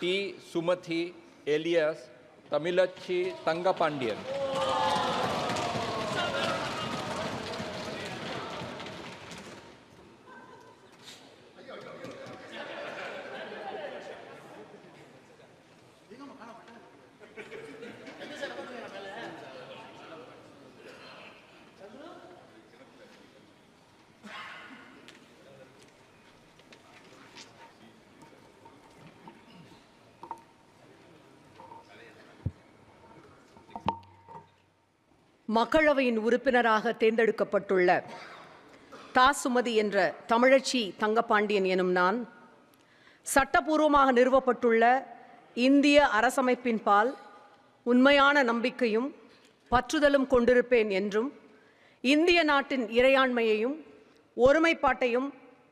T सुमथी alias तमिलच्ची तंगपांडियन। மக்களவையின் உறுப்பினராக தேர்ந்தெடுக்கப்பட்டுள்ள சுமதி என்ற தமிழச்சி தங்கபாண்டியன் எனும் நான் சட்டபூர்வமாக நிறுவப்பட்டுள்ள இந்திய அரசமைப்பின் பால் உண்மையான நம்பிக்கையும் பற்றுதலும் கொண்டிருப்பேன் என்றும் இந்திய நாட்டின் இறையாண்மையையும் ஒருமைப்பாட்டையும்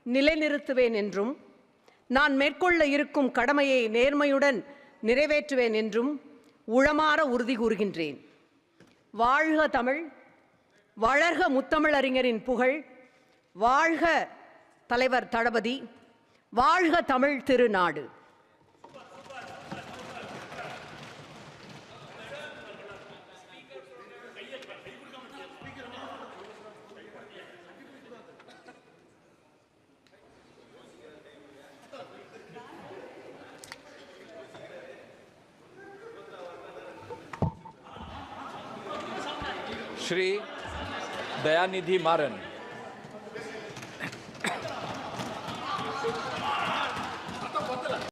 நிலைநிறுத்துவேன் என்றும் நான் மேற்கொள்ள இருக்கும் கடமையை நேர்மையுடன் நிறைவேற்றுவேன் என்றும் உளமாற உறுதி கூறுகின்றேன். வாழ்க தமிழ், வளர்க முத்தமிழறிஞரின் புகழ், வாழ்க தலைவர் தளபதி, வாழ்க தமிழ் திருநாடு. श्री दयानिधि मारन।